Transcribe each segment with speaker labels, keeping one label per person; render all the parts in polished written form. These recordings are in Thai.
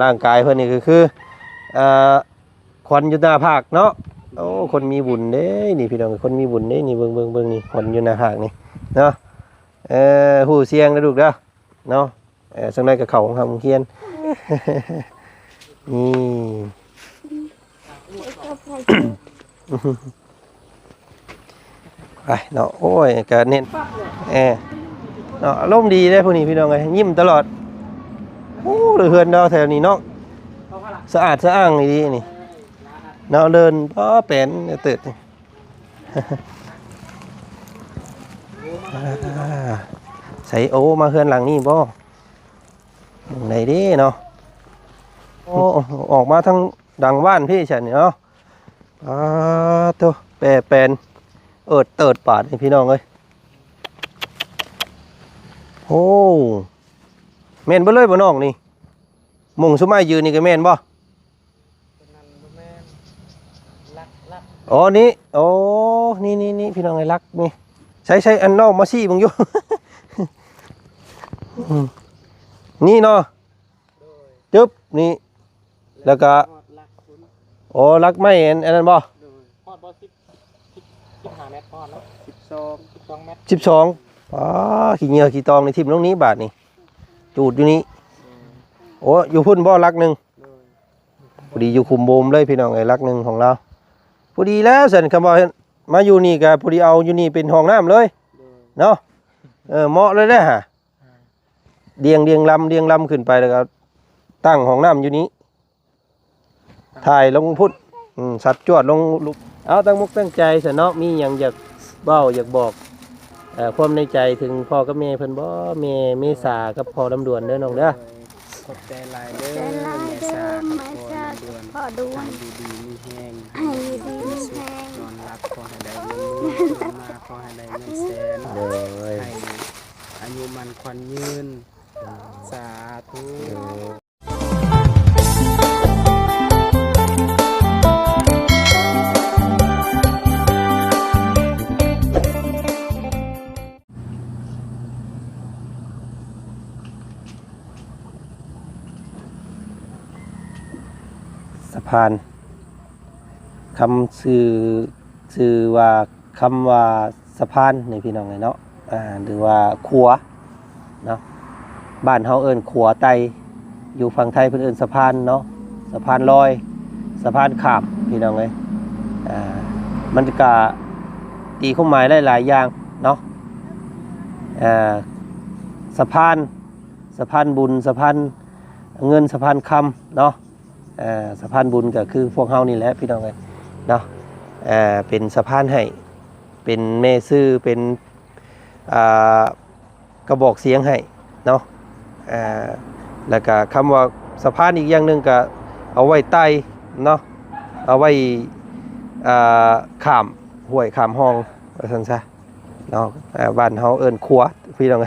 Speaker 1: ร่างกายเพิ่นนี่ก็คืออ่าควันอยู่หน้าผากเนาะโอ้คนมีบุญเด้นี่พี่น้องคนมีบุญเด้นี่เบิ่งนี่ควันอยู่หน้าผากนี่เนาะหูเสียงนะลูกเด้อเนาะสักหน่อยก็เข้าของเฮียนนี่ไปเนาะโอ้ยก็เน้นเนาะอารมณ์ดีได้พวกนี้พี่น้องเอ้ยยิ้มตลอดโอ้เฮือนดาวแถวนี้เนาะสะอาดสะอ้างดีนี่เนาะเดินป้อแปนตื่นใส่โอมาเฮือนหลังนี้บ่ไหนดิเนาะโอ้ออกมาทั้งดังว่านพี่ฉันเนาะตัวแปรแปนเติดปาดพี่น้องเอ้ยโอ้แม่นบ่เลยบ่น้องนี่มงสมัยยืนนี่ก็แม่นบ่อ๋อนี่โอ้นี่พี่น้องไอ้รักนี่ใช้อันนอกมาซี่มึงอยู่ นี่เนาะจึ๊บนี่แล้วก็โอ้รักไม่อันนั้นบ่15 เมตรพอแล้ว12 เมตรอ๋อขี้เหงื่อขี้ตองในทิ่มตรงนี้บาทนี่จูดอยู่นี่โอ้อยู่พุ่นบ่รักหนึ่งพอดีอยู่คุมโบมเลยพี่น้องไอ้รักหนึ่งของเราพอดีแล้วเสร็จคำว่ามาอยู่นี่ก็พอดีเอาอยู่นี่เป็นห้องน้ำเลยเนาะเหมาะเลยนะฮะเรียงลำขึ้นไปแล้วก็ตั้งห้องน้ำอยู่นี้ถ่ายลงพุทธสัตว์จวดลงลุกเอาตั้งมุกตั้งใจเสร็จเนาะมีอย่างอยากเบ้าอยากบอกความในใจถึงพ่อกับแม่เพิ่นบ่แม่เมษากับพ่อลำดวนเด้อน้องเด้อ
Speaker 2: ขอบใจหลายเด้อแม่สาพ่อดวนดีมีแห้งให้ดีมีแห้งนอนรับขอให้ได้เงินมาขอให้ได้เงินแสนให้อายุมันควันยืนสาธุ
Speaker 1: สะพานคำชื่อว่าคำว่าสะพานในพี่น้องไงเนาะหรือว่าขัวเนาะบ้านเฮาเอิ้นขัวไตอยู่ฝั่งไทยเพิ่นเอิ้นสะพานเนาะสะพานลอยสะพานข้ามพี่น้องเอ้ยมันก็ตีความหมายหลายๆอย่างเนาะสะพานบุญสะพานเงินสะพานคำเนาะสะพานบุญก็คือพวกเฮานี่แหละพี่น้องเอ้ยเนาะเป็นสะพานให้เป็นแม่ซื่อเป็นกระบอกเสียงให้เนาะแล้วก็คำว่าสะพานอีกอย่างหนึ่งก็เอาไว้ใต้เนาะเอาไว้ข้ามห้วยข้ามห้องว่าซั่นซะเนาะบ้านเฮาเอิ้นขัวพี่น้อง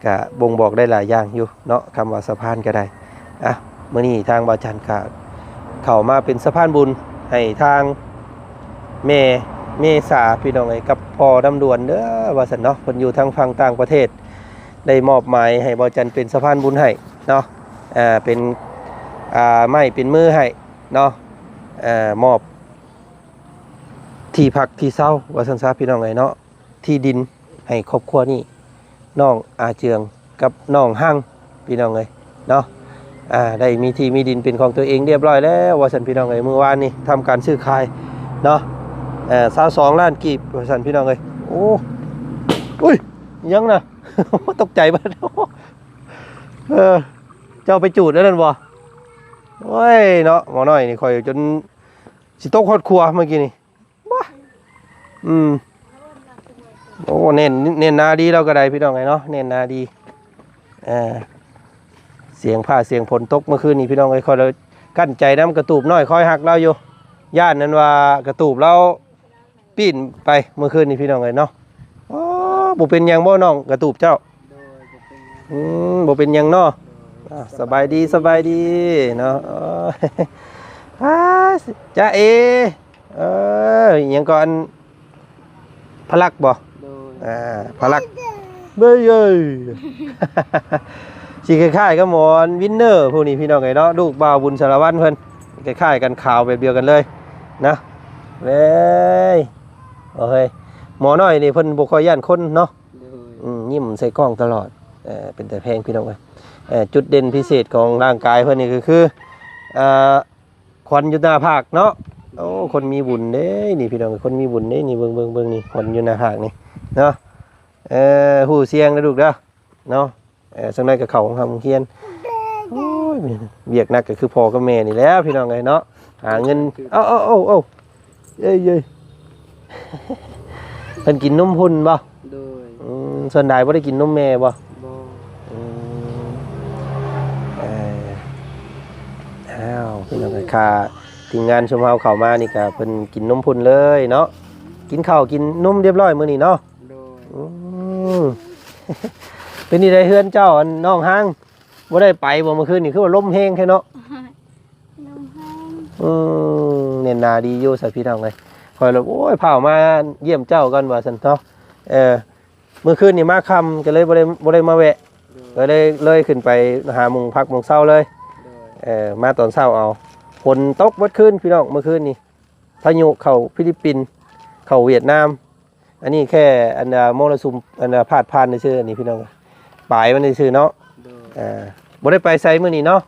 Speaker 1: ก็บ่งบอกได้หลายอย่างอยู่เนาะคำว่าสะพานก็ได้มื้อนี้ทางบ่าวจันทร์ก็เข้ามาเป็นสะพานบุญให้ทางแม่เมษาพี่น้องกับพ่อดำดวนเด้อว่าซั่นเนาะเพิ่นอยู่ทางฝั่งต่างประเทศได้มอบหมายให้บ่าวจันทร์เป็นสะพานบุญให้เนาะเป็นไม้เป็นมือให้เนาะมอบที่พักที่เช่าว่าซั่นซะพี่น้องเนาะที่ดินให้ครอบครัวนี้น้องอาเจืองกับน้องหั่งพี่น้องเนาะได้มีที่มีดินเป็นของตัวเองเรียบร้อยแล้วว่าซั่นพี่น้องเมื่อวานนี้ทำการซื้อขายเนาะ22 ล้านกีบว่าซั่นพี่น้องโอ้อุ้ยยังนะ ตกใจบ่เจ้าไปจูดแล้วนั่นบ่โอ้ยเนาะหมอน้อยนี่คอยจนสิตกฮอดครัวเมื่อกี้นี่บ้าโอ้เน้นนาดีเราก็ได้พี่น้องเนาะเน้นนาดีเสียงผ้าเสียงฝนตกเมื่อคืนนี้พี่น้องคอยเรากั้นใจน้ำกระตูบน้อยคอยหักเราอยู่ย่านนั้นว่ากระตูบเราปีนไปเมื่อคืนนี้พี่น้องเนาะบ่เป็นยังบ่น้องกระตูบเจ้าบ่เป็นยังเนาะสบายดีเนาะจ้ายังก่อนพลักบ่พลักเบ้ย สิคล้ายๆกับหมอนวินเนอร์พวกนี้พี่น้องไงเนาะลูกบ่าวบุญสารวัตรเพิ่นคล้ายๆกันขาวแบบเดียวกันเลยนะเว้ยโอเคหมอน้อยนี่เพิ่นบ่ค่อยย่านคนเนาะยิ้มใส่กล้องตลอดเป็นแต่แพงพี่น้องเอ้ยจุดเด่นพิเศษของร่างกายเพิ่นนี่ก็คือควันอยู่หน้าผากเนาะโอ้คนมีบุญเด้นี่พี่น้องคนมีบุญเด้นี่เบิ่งนี่ควันอยู่หน้าผากนี่เนาะหูเสียงนะลูกเด้อเนาะสักหน่อยก็เข้าของทำเฮียนโอ้ยเวียกหนักก็คือพ่อกับแม่นี่แหล้วพี่น้องเอ้ยเนาะหาเงินเอ้าเย้ยเพิ่นกินนมพุ่นบ่
Speaker 2: โดย
Speaker 1: ส่วนใดบ่ได้กินนมแม่บ่อ้าวพี่น้องค่ะทีมงานชมเฮาเข้ามานี่ก็เพิ่นกินนมพุ่นเลยเนาะกินข้าวกินนมเรียบร้อยมื้อนี้เนาะเป็นนี่ได้เฮือนเจ้าอันน้องห้างบ่ได้ไปบ่เมื่อคืนนี่คือว่าลมแห้งแค่เนาะ
Speaker 3: ลมแห้ง
Speaker 1: เน้นนาดีอยู่สักพี่น้องเลยคอยแล้วโอ้ยเผามาเยี่ยมเจ้ากันว่าซั่นเนาะเมื่อคืนนี่มาค่ำก็เลยบ่ได้มาแวะก็เลยขึ้นไปหามุงพักมุงเช้าเลยมาตอนเช้าเอาฝนตกเมื่อคืนพี่น้องเมื่อคืนนี่พายุเข้าฟิลิปปินส์เข้าเวียดนามอันนี้แค่อันมรสุมอันพาดผ่านในชื่ออันนี้พี่น้องปลายมันในชื่อเนาะบ่ได้ไปไสมื้อนี้เนาะ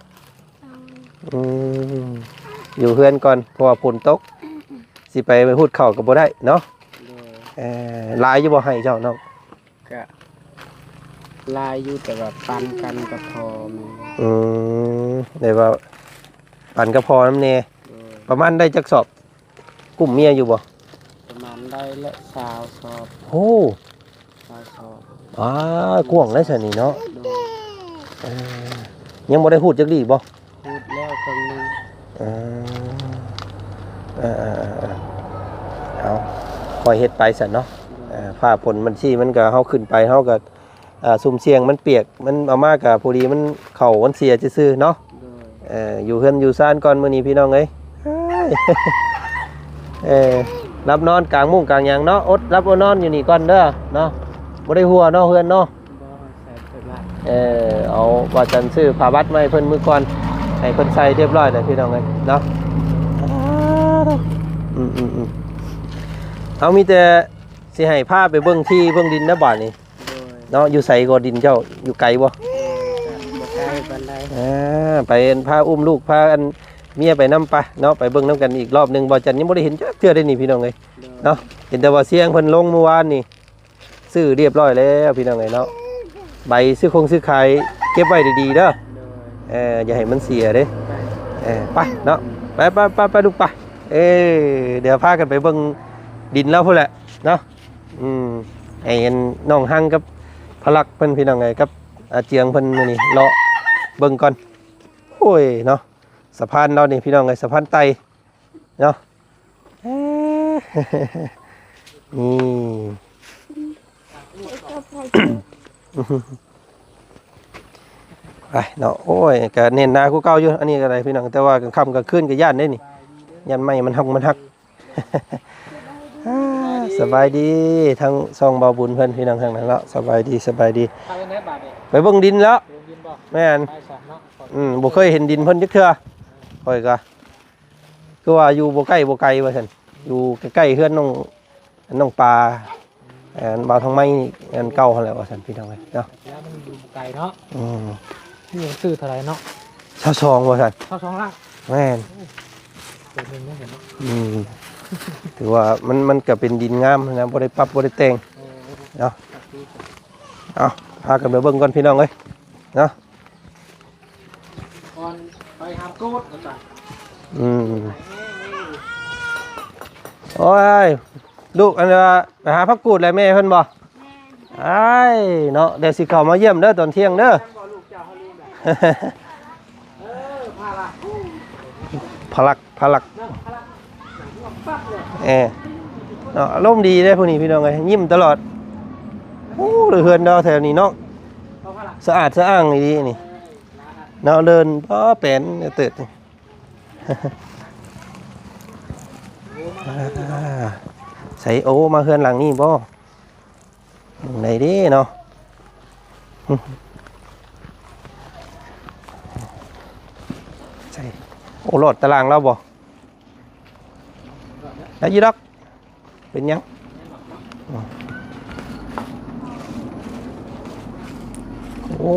Speaker 1: อยู่เฮือนก่อนเพราะว่าฝนตกสิไปพูดเข้าก็บ่ได้เนาะลายอยู่บ่ให้เจ้าน้อง
Speaker 2: ก็ลายอยู่แต่ว่าปันกันกับพอมี
Speaker 1: ได้ว่าปันกับพอน้ำเนประมาณได้จักสอบกลุ่มเมียอยู่บ่
Speaker 2: ประมาณได้ละ20 สอบ
Speaker 1: โอ้
Speaker 2: 20 สอบ
Speaker 1: กว้างได้ซะนี่เนาะยังบ่ได้พูดจักดีบ่
Speaker 2: พูดแล้วคนนึง
Speaker 1: เอาคอยเฮ็ดไปซั่นเนาะผ้าผลมันซี่มันก็เฮาขึ้นไปเฮาก็ซุ่มเสียงมันเปียกมันเอามาก็พอดีมันเข้ามันเสียซื่อๆเนาะอยู่เฮือนอยู่ซ่านก่อนมื้อนี้พี่น้องเอ้ยรับนอนกลางมุ้งกลางหยังเนาะอดรับนอนอยู่นี่ก่อนเด้อเนาะบ่ได้หัวเนาะเฮือนเนาะเอาว่าจันซื้อผ้าบัดมาให้เพิ่นมื้อก่อนให้เพิ่นใส่เรียบร้อยแล้วพี่น้องเอ้ยเนาะเอามีแต่สิให้พาไปเบิ่งที่เบิ่งดินนะบาดนี้เนาะอยู่ไสก็ดินเจ้าอยู่ไกลบ่
Speaker 2: บ่ไกลปานใด
Speaker 1: ไปพาอุ้มลูกพาอันเมียไปนำไปเนาะไปเบิ่งนํกันอีกรอบนึงบ่จันยังบ่ได้เห็นจักเทื่อได้นี่พี่น้องเอ้ยเนาะเห็นแต่ว่าเสียงเพิ่นลงเมื่อวานนี่ซื้อเรียบร้อยแล้วพี่น้องเอ้ยเนาะใบซื้อขายเก็บไว้ดีๆเด้ออย่าให้มันเสียเด้ไปเนาะไปลูกไปเดี๋ยวพากันไปเบิ่งดินแล้วพุ่นแหละเนาะไอ้น้องหั่งกับพลักเพิ่นพี่น้องไงกับเจียงเพิ่นมื้อนี้เลาะเบิ่งก่อนโอ้ยเนาะสะพานเรานี่พี่น้องไงสะพานไตเนาะไปเนาะโอ้ยก็เน้นหน้ากูเก่าอยู่อันนี้ก็ได้พี่น้องแต่ว่ากลางค่ำกลางคืนก็ย่านได้นี่ย่านไม้มันหักสบายดีทั้งซองเบาบุญเพื่อนพี่น้องทางนั้นแล้วสบายดีไปเบิ่งดินแล้วแม่นบ่เคยเห็นดินเพิ่นจักเทื่อค่อยก็คือว่าอยู่บ่ใกล้บ่ไกลว่าซั่นอยู่ใกล้ๆเฮือนน้องปลาบ่าวทางไม้อันเก่าหั่นแหละว่าซั่นพี่น้องเอ้ยเนาะ
Speaker 2: แล้วมันอยู่ไกลเนาะนี่ซื้อเท่าไหร่เนาะ
Speaker 1: 22ว่าซั่น
Speaker 2: 22ล้าน
Speaker 1: แม่นถือว่ามันก็เป็นดินงามนะบ่ได้ปรับบ่ได้แต่งเนาะเอาพากันไปเบิ่งก่อนพี่น้องเอ้ยเนาะ
Speaker 2: ก่อนไปหาโกดก่อน
Speaker 1: โอ้ยลูกอันว่าไปหาผักกูดแล้วแม่เพิ่นบ่อ้ายเนาะเดี๋ยวสิเข้ามาเยี่ยมเด้อตอนเที่ยงเด้อพลักเนาะอารมณ์ดีได้พวกนี้พี่น้องไงยิ้มตลอดโอ้เฮือนเราแถวนี้เนาะสะอาดสะอ้างดีนี่เนาะเดินแป้นเติดใส่โอมาเฮือนหลังนี่บ่ไหนดิเนาะ ส่โอ้โหลดตารางเราบ่แล้วยี่ดอกเป็นยังโอ้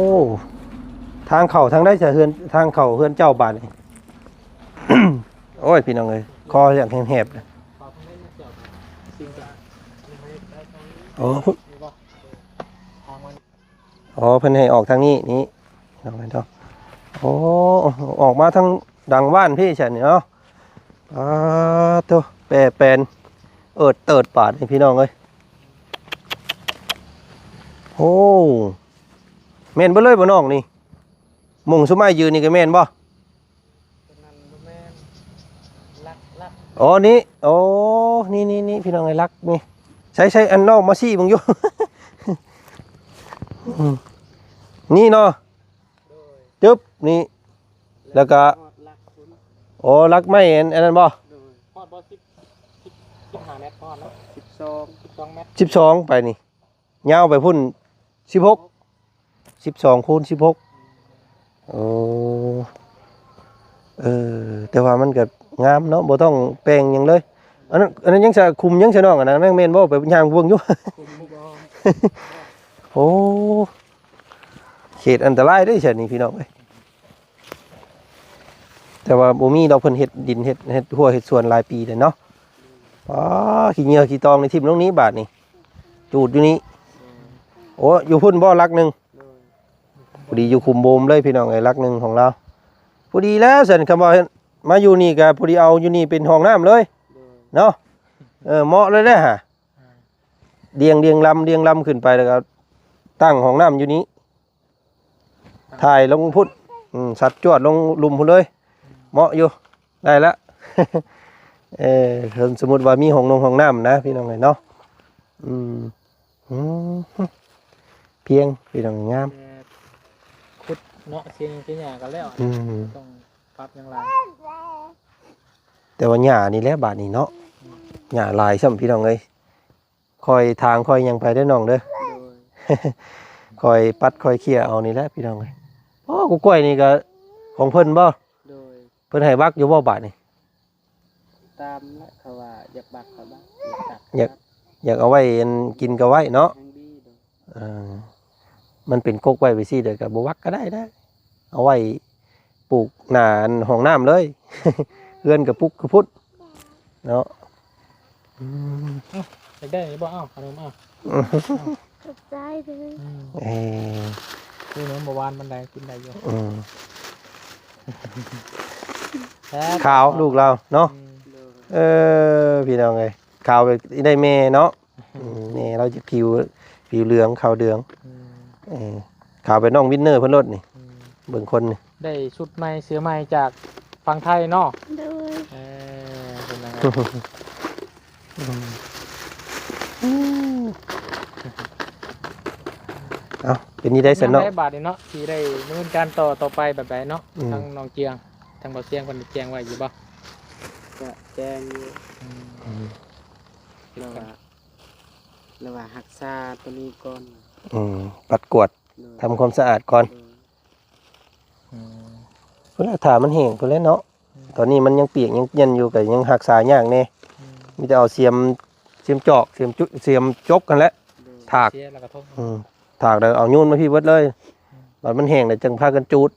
Speaker 1: ทางเข่าทางได้จะเฮือนทางเข่าเฮือนเจ้าบานนี่ โอ้ยพี่น้องเอ้ยคออย่างแหบๆเลยโอ้อ๋อเพิ่นให้ออกทางนี้นี่น้องเนาะโอ้ออกมาทางดังบ้านพี่ฉันเนาะตัวแปรเป็นเติดปาดให้พี่น้องเอ้ยโอ้แม่นบ่เลยบ่น้องนี่มุงสมัยยืนนี่ก็แม่นบ่อ๋อนี่โอ้นี่พี่น้องไอ้รักนี่ใช้อันนอกมาซี่บังอยู่ นี่เนาะจึ๊บนี่แล้วก็โอ้รักไม่เห็นอันนั้นบ่
Speaker 2: พอดบ่15เมตรพอดเนาะ12เมตร
Speaker 1: 12ไปนี่ยาวไปพุ่น16 12คูณ16โอ้แต่ว่ามันก็งามเนาะบ่ต้องแปลงหยังเลยอันนั้นยังจะคุมยังจะน้องอันนั้นแม่นบ่ไปย่างวงอยู่ โอ้เขตอันตรายได้เช่นนี้พี่น้องเอ้ยแต่ว่าบ่มีดอกเพิ่นเฮ็ดดินเฮ็ดหัวเฮ็ดสวนหลายปีแล้วเนาะขี้เหงื่อขี้ตองในทิ่มตรงนี้บาดนี่จูดอยู่นี่โอ้อยู่พุ่นบ่ลักหนึงพอดีอยู่คุมโบมเลยพี่น้องเอ้ยลักหนึงของเราพอดีแล้วซั่นคำว่ามาอยู่นี่ก็พอดีเอาอยู่นี่เป็นห้องน้ำเลยเนาะเหมาะเลยเด้อฮะเรียงลำขึ้นไปแล้วก็ตั้งห้องน้ำอยู่นี้ถ่ายลงพุทธสัตว์จวดลงลุมพุ่นเลยเหมาะอยู่ได้ละ สมมติว่ามีห้องน้ำนะพี่น้องเนาะเพียงพี่น้องงาม
Speaker 2: ขุดเนาะเสียงที่หญ้ากันแล้วต้องปรับอย่างไร
Speaker 1: แต่ว่าหญ้านี่แหละบาดนี้เนาะหญ้าลายซ้ำพี่น้องเอ้ยคอยทางคอยยังไปได้น้องเด้อ คอยปัดคอยเขี่ยเอานี่แหละพี่น้องเอ้ยกูกล้วยนี่ก็ของเพิ่นบ่เพิ่นให้บักอยู่บ่บาดนี่
Speaker 2: ตามและเขาว่าอยากบักเขาบ้าง
Speaker 1: อยากเอาไว้กินก็ไว้เนาะมันเป็นกกไว้ไปสิเด้อก็บ่วักก็ได้เอาไว้ปลูกหน้าห้องน้ำเลย เฮือนกับปุกกับพุทธเนาะ
Speaker 2: อยากได้บ่เอ้าขนมเอ้า
Speaker 3: ขอบใจเลย
Speaker 2: คือน้ำบ่หวานมันได้กินได้อยู่
Speaker 1: ขาวลูกเราเนาะพี่น้องไงขาวไปได้แม่เนาะนี่เราจะผิวเหลืองขาวเหลืองขาวไปน้องวินเนอร์เพิ่นรถนี่เบิ่งคนนี่
Speaker 2: ได้ชุดใหม่เสื้อใหม่จากฝั่งไทยเนาะ
Speaker 3: ด้วย
Speaker 2: เป็นยังไง
Speaker 1: เอาเป็นนี่ได้สนเนาะ
Speaker 2: ได้บาทเนาะที่ได้ดำเนินการต่อไปแบบไหนเนาะทางน้องเจียงทางบ่อเจียงคนแจ้งไว้อยู่บ่ก็แจ้งอยู่แล้วว่ารักษาตัวนี้ก่อน
Speaker 1: ปัดกวาดทำความสะอาดก่อนเพื่อถามันแห้งเพื่อเนาะตอนนี้มันยังเปียกยังเย็นอยู่แต่ยังหักษายากแน่มีแต่เอาเสียมจอกเสียมจกกันแล้วถากแล้วเอายุ่นมาพี่เบิดเลยตอนมันแห้งเลยจังพากันจูด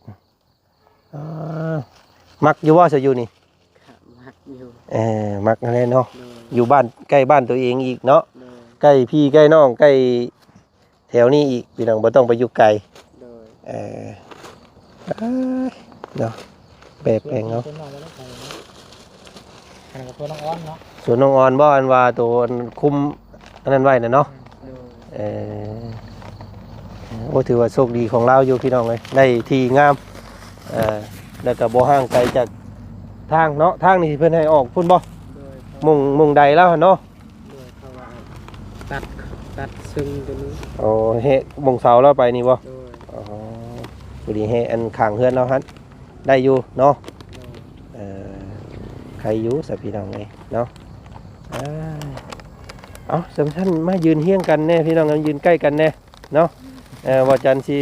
Speaker 1: มักอยู่ว่าจะอยู่นี่
Speaker 2: มักอยู่
Speaker 1: มักอะไรเนาะอยู่บ้านใกล้บ้านตัวเองอีกเนาะใกล้พี่ใกล้น้องใกล้แถวนี้อีกพี่น้องบ่ต้องไปอยู่ไกลเนาะแปลงเนาะ
Speaker 2: ส่วนน้องอ้อนเนาะ
Speaker 1: ส่วนน้องออนบ่อันว่าตัวคุมอันนั้นไว้น่ะเนาะโอ้ถือว่าโชคดีของเราอยู่พี่น้องเลยได้ที่งามแล้วก็บ่ห่างไกลจากทางเนาะทางนี่เพิ่นให้ออกพุ่นบ่มุงใดแล้วเนาะ
Speaker 2: ตัดซึ่งตัวนี้
Speaker 1: โอ้เฮมุงเสาแล้วไปนี่บ่อ๋อพอดีเฮอันข้างเฮือนเราหั่นได้อยู่เนาะใครอยู่สักพี่น้องเลยเนาะเอาสำคัญมายืนเฮี้ยงกันแน่พี่น้องกันยืนใกล้กันแน่เนาะว่าจันทร์สิ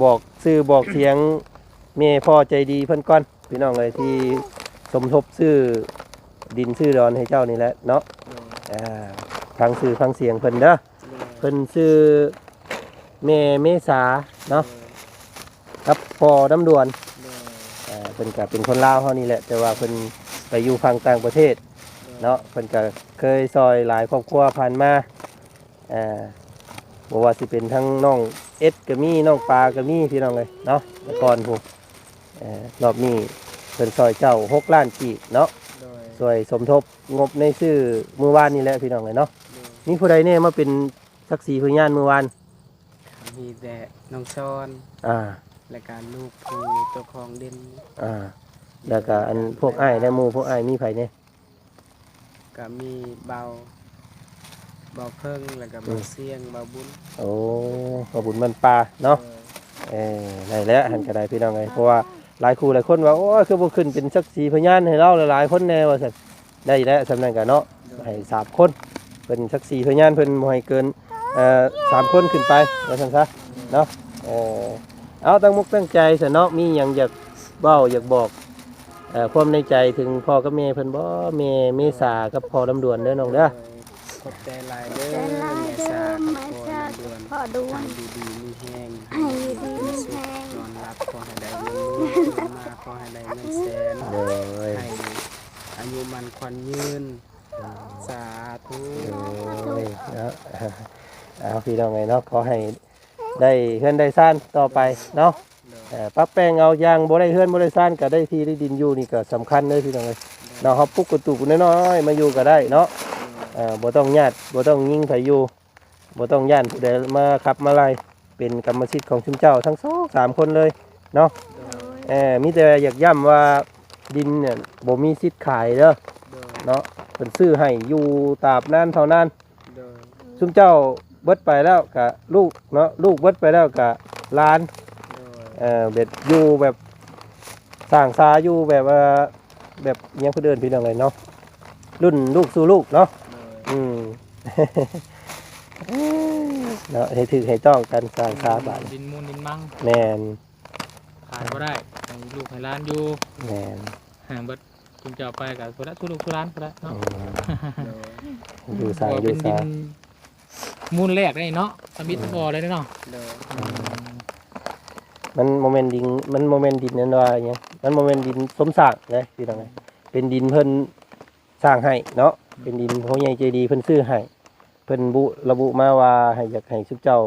Speaker 1: บอกซื้อบอกเสียงแม่พ่อใจดีเพิ่นก่อน พี่น้องเลยที่สมทบซื้อดินซื้อดอนให้เจ้านี่แหละเนาะ
Speaker 2: โดย
Speaker 1: ฟังสื่อฟังเสียงเพิ่นเด้อเพิ่นชื่อแม่เมษาเนาะกับพ่อน้ำดวน
Speaker 2: โดย
Speaker 1: เพิ่นก็เป็นคนลาวเฮานี่แหละแต่ว่าเพิ่นไปอยู่ฝั่งต่างประเทศเนาะเพิ่นก็เคยซอยหลายครอบครัวผ่านมาบ่ว่าสิเป็นทั้งน้องเอ็ดก็มีน้องปลาก็มีพี่น้องเลยเนาะแต่ก่อนพุ่นรอบนี้เพิ่นซอยเจ้า6ล้านกีบเนาะ
Speaker 2: โดย
Speaker 1: ซอยสมทบงบในชื่อมื้อวานนี่แหละพี่น้องเลยเนาะ
Speaker 2: โดย
Speaker 1: มีผู้ใดเนี่ยมาเป็นสักขีพยานมื้อวาน
Speaker 2: มีแต่น้องชอน
Speaker 1: อ่า
Speaker 2: และการลูกผู้เจ้าของดิน
Speaker 1: แล้วก็อันพวกอ้ายและหมู่พวกอ้ายมีไผเนี่ย
Speaker 2: ก็มีเบาเพิ่งแล้วก็เบาเสียงเบาบุญ
Speaker 1: โอ้ขอบุญมันปลาเนาะได้แล้วหันก็ได้พี่น้องเลยเพราะว่าหลายครูหลายคนว่าโอ้ยคือบ่ขึ้นเป็นสักขีพยานให้เราหลายๆคนแน่ว่าซั่นได้แล้วสำนั้นก็เนาะให้3คนเป็นสักขีพยานเพิ่นบ่ให้เกิน3คนขึ้นไปว่าซั่นซะเนาะเอาตั้งมุกตั้งใจซะเนาะมีหยังอยากเว้าอยากบอกความในใจถึงพ่อกับแม่เพิ่นบ่แม่เมษากับพ่อลำดวนเด้อน้องเด้อ
Speaker 2: ขอบใจหลายเด้อ
Speaker 3: ใจลาย
Speaker 2: แม่
Speaker 3: เดิ
Speaker 2: สาม
Speaker 3: แม่
Speaker 2: พ่อ
Speaker 3: ชา
Speaker 2: เดือน
Speaker 3: พ่อดว
Speaker 2: ให้
Speaker 3: ง
Speaker 2: ดีๆมีแห้ง
Speaker 3: ให้ดีมีแหง
Speaker 2: นอนรับขอให้ได้เงินหมื่นมาขอให้ได้เงินแสน
Speaker 1: เด้อ
Speaker 2: ให้อายุมันควันยืนสาธุ
Speaker 1: เนาะเอาพี่น้องไงเนาะขอให้ได้เฮือนได้ซ่านต่อไปเนาะปรับแปลงเอาอย่างบ่ได้เฮือนบ่ได้ซ่านก็ได้ที่ได้ดินอยู่นี่ก็สำคัญเลยพี่น้องเอ้ยเนาะเฮาปลุกกระตุกน้อยๆมาอยู่ก็ได้เนาะบ่ต้องญาติบ่ต้องยิงไผอยู่บ่ต้องย่านผู้ใดมาขับมาไล่เป็นกรรมสิทธิ์ของชุมเจ้าทั้ง3คนเลยเนาะมีแต่อยากย้ำว่าดินเนี่ยบ่มีสิทธิ์ขายเด้อเนาะเพิ่นซื้อให้อยู่ตราบนานเท่านั้นชุมเจ้าเบิดไปแล้วกะลูกเนาะลูกเบิดไปแล้วกะล้านเบ็ดอยู่แบบสร้างซาอยู่แบบว่าแบบยังเพื่นเดินพี่น้องเลยเนาะรุ่นลูกสู่ลูกเนาะเนาะให้ถือให้ต้องกันสร้างซาบ้าน
Speaker 2: ดินมูลดินมั่ง
Speaker 1: แมน
Speaker 2: ขายก็ได้ให้ลูกให้ร้านอยู่
Speaker 1: แมน
Speaker 2: ห่างเบิดคุณจะเอาไปกับสุรสุลูกสุร้านก็ได้เนาะ
Speaker 1: อยู่สายอยู่
Speaker 2: เป็นดิ
Speaker 1: สาน
Speaker 2: มูลแรกได้เนาะสมิธบอเลยเนาะ
Speaker 1: มันโมเมนต์ดินมันโมเมนต์ดินนั่นว่าอย่างเงี้ยมันโมเมนต์ดินสมศักดิ์เลยพี่น้องเลยเป็นดินเพิ่นสร้างให้เนาะเป็นดินพ่อใหญ่ใจดีเพิ่นซื้อให้เพิ่นระบุมาว่าให้อยากให้ชุบเจ้า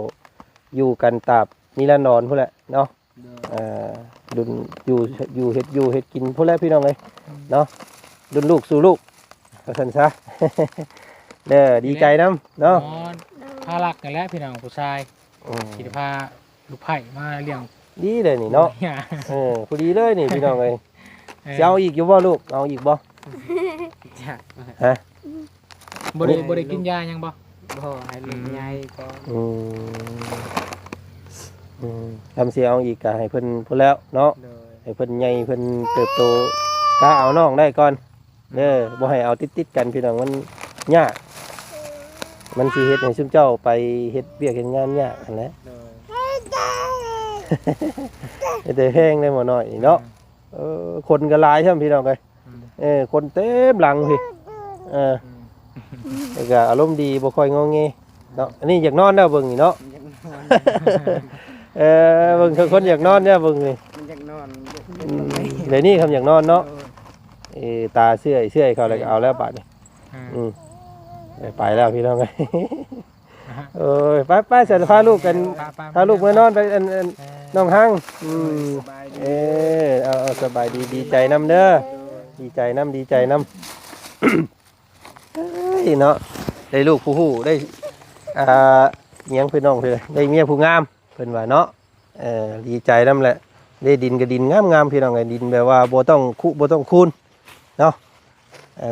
Speaker 1: อยู่กันตราบนิรันดรพุ่นแหละเนาะดุนอยู่เฮ็ดกินพุ่นแหละพี่น้องเลยเนาะดุนลูกสู่ลูกก็ซั่นซะ เด้อดีใจนำเนาะ
Speaker 2: พาลักกันแล้วพี่น้องผู้ชายคิดพาลูกไผ่มาเลี้ยง
Speaker 1: ดีเลยนี่เนาะพอดีเลยนี่พี่น้องเลยจะเอาอีกอยู่บ่ลูกเอาอีกบ่ฮะ
Speaker 2: บ่ได้กินยายังบ่ให้ลูกใหญ่ก่อน
Speaker 1: ทำเสียเอาอีกก็ให้เพิ่นพูดแล้วเนาะให้เพิ่นใหญ่เพิ่นเติบโตกล้าเอาน้องได้ก่อนเด้อบ่ให้เอาติดกันพี่น้องมันยากมันสิเฮ็ดให้ซุมเจ้าไปเฮ็ดเวียกเฮ็ดงานยากนั่นแหละแต่แห้งได้หมดหน่อยเนาะคนก็หลายใช่มั้ยพี่น้องเอ้ยคนเต็มหลังพี่แล้วก็อารมณ์ดีบ่ค่อยงอแงเนาะอันนี้อยากนอนแล้วเบิ่งนี่เนาะเบิ่งคนอยากนอนเนี่ยเบิ่งนี่
Speaker 2: อยากนอน
Speaker 1: เดี๋ยวนี้คำอยากนอนเนาะตาเสื่อยเขาเลยเอาแล้วบาดนี่ไปแล้วพี่น้องเอ้ยไปเสร็จพาลูกกันพาลูกมานอนไปน้องห้างเอาสบายดีใจน้ำเด้อดีใจน้ำเนาะได้ลูกผู้หูได้เลี้ยงพี่น้องเพื่อได้เมียผู้งามเพิ่นว่าเนาะดีใจน้ำแหละได้ดินกับดินงามพี่น้องไงดินแบบว่าบ่ต้องคูนเนาะ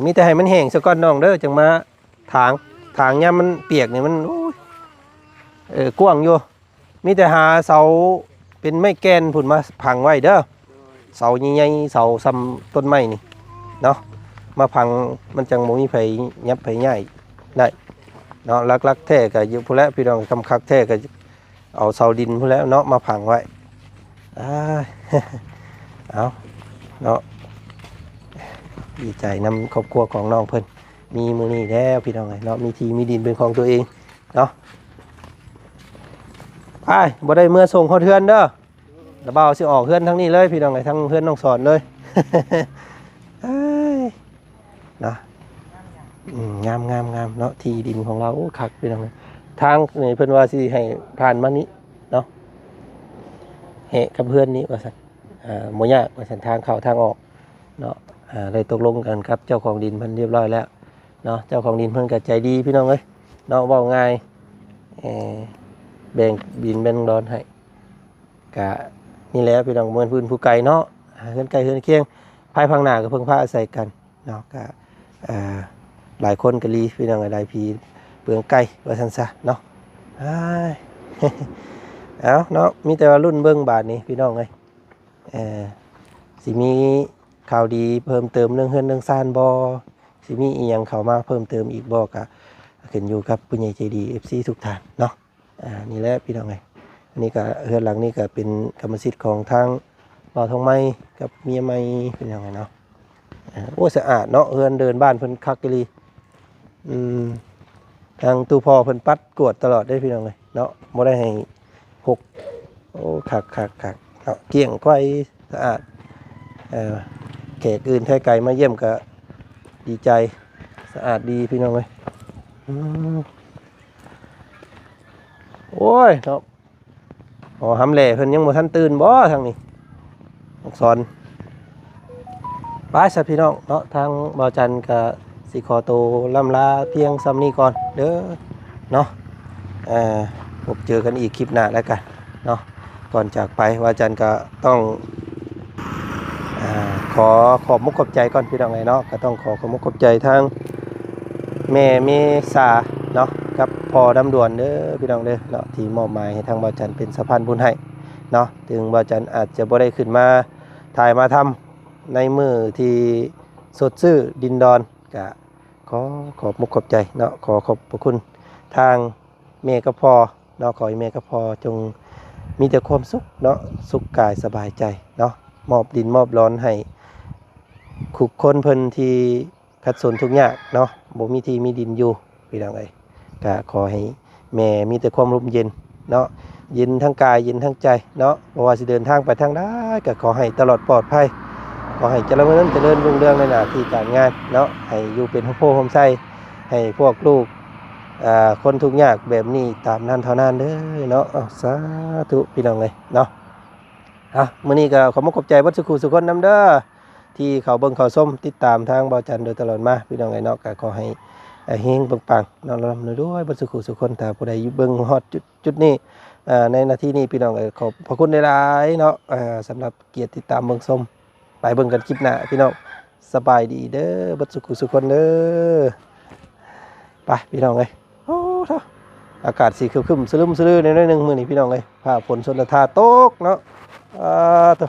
Speaker 1: มีแต่ให้มันแห้งซะก่อนน้องเด้อจังมาถางเนี่ยมันเปียกนี่มันกว้างอยู่มีแต่หาเสาเป็นไม้แกนผุนมาพังไว้เด้อเสาใหญ่ๆเสาซ้ำต้นไม้นี่เนาะมาพังมันจังบ่มีไผยับไผใหญ่ได้เนาะลักๆแท้ก็อยู่พุ่นแล้วพี่น้องคำคักแท้ก็เอาเสาดินพุ่นแล้วเนาะมาพังไว้เอา เนาะดีใจนำครอบครัวของน้องเพิ่นมีมื้อนี้แล้วพี่น้องเอ้ยเนาะมีที่มีดินเป็นของตัวเองเนาะไปบ่ได้เมื่อส่งเขาเทือนเด้อระเบาสิออกเฮือนทั้งนี้เลยพี่น้องเอ้ยทั้งเฮือนน้องสอนเลย เอ้ยเนาะงามเนาะที่ดินของเราโอ้คักพี่น้องเอ้ยทางนี่เพิ่นว่าสิให้ผ่านมานี้เนาะแหะกับเพื่อนนี้ว่าซั่นบ่ยากว่าซั่นทางเข้าทางออกเนาะได้ตกลงกันครับเจ้าของดินเพิ่นเรียบร้อยแล้วเนาะเจ้าของดินเพิ่นก็ใจดีพี่น้องเอ้ยเนาะเว้าง่ายแบ่งดินแบ่งดอนให้ก็นี่แหละพี่น้องเมืองพื้นผู้ไกลเนาะเฮือนไกลเฮือนเคียงภายภาคหน้าก็เพิ่งพาอาศัยกันเนาะก็หลายคนก็รีพี่น้องหลายพีเปลืองไกลว่าซั่นซะเนาะเอาเนาะมีแต่ว่ารุ่นเบิ่งบาทนี้พี่น้องเอ้ยสิมีข่าวดีเพิ่มเติมเรื่องเฮือนเรื่องซ่านบ่สิมีอีหยังเข้ามาเพิ่มเติมอีกบ่ก็ขึ้นอยู่กับผู้ใหญ่ใจดี FC ทุกท่านเนาะนี่แหละพี่น้องเอ้ยอันนี้ก็เฮือนหลังนี้ก็เป็นกรรมสิทธิ์ของทางบ่าวทองไม้กับเมียใหม่เป็นยังไงเนาะโอ้สะอาดเนาะเฮือนเดินบ้านเพิ่นคักอีหลีทางตู้พ่อเพิ่นปัดกวดตลอดได้พี่น้องเอ้ยเนาะบ่ได้ให้หกโอ้คักเนาะเกลี้ยงไกวสะอาดแขกอื่นแท้ไกลมาเยี่ยมก็ดีใจสะอาดดีพี่น้องเอ้ยโอ้ยเนาะหำแหล่เพิ่นยังบ่ทันตื่นบ่ทางนี้อักษรไปซะพี่น้องเนาะทางบ่าวจันทร์ก็สิขอตัวล่ำลาเพียงซ้ำนี้ก่อนเด้อเนาะพบเจอกันอีกคลิปหน้าแล้วกันเนาะก่อนจากไปบ่าวจันทร์ก็ต้องขอขอบมุกขอบใจก่อนพี่น้องเนาะก็ต้องขอมุกขอบใจทางแม่เมษาเนาะกับพ่อดำด่วนเด้อพี่น้องเด้อเนาะที่มอบหมายให้ทางบ่าวจันทร์เป็นสะพานบุญให้เนาะถึงบ่าวจันทร์อาจจะบ่ได้ขึ้นมาถ่ายมาทำในมือที่สดชื่อดินดอนก็ขอบมุกขอบใจเนาะขอบพระคุณทางแม่กับพ่อเนาะขอให้แม่กับพ่อจงมีแต่ความสุขเนาะสุขกายสบายใจเนาะมอบดินมอบร้อนให้ขุกคนเพิ่นที่ขัดสนทุกอย่างเนาะบ่มีที่มีดินอยู่พี่น้องเอ้ยก็ขอให้แม่มีแต่ความร่มเย็นเนาะเย็นทั้งกายเย็นทั้งใจเนาะบ่ว่าสิเดินทางไปทางใดก็ขอให้ตลอดปลอดภัยขอให้เจริญรุ่งเรืองในหน้าที่การงานเนาะให้อยู่เป็นโพโฮมไส้ให้พวกลูกคนทุกข์ยากแบบนี้ตามนั้นเท่านั้นเด้อเนาะสาธุพี่น้องเอ้ยเนาะมื้อนี้ก็ขอขอบใจเบิดสุขุสุคนนำเด้อที่เขาเบิ่งเขาส้มติดตามทางบ่าวจันทร์โดยตลอดมาพี่น้องเอ้ยเนาะก็ขอให้เฮงปังๆเนาะร่ำรวยด้วยเบิดสุขุสุคนถ้าผู้ใดอยู่เบิ่งฮอดจุดนี้ในนาทีนี้พี่น้องเอ้ยขอบพระคุณหลายๆเนาะสำหรับเกียรติติดตามเบิ่งส้มไปเบิ่งกันคลิปหน้าพี่น้องสบายดีเด้อเบิดสุขุสุคนเด้อไปพี่น้องเอ้ยโอ้เนาะอากาศสีครึมๆสลึมสลือนิดนึงมื้อนี้พี่น้องเอ้ยฟ้าฝนชนละทาตกเนาะตัว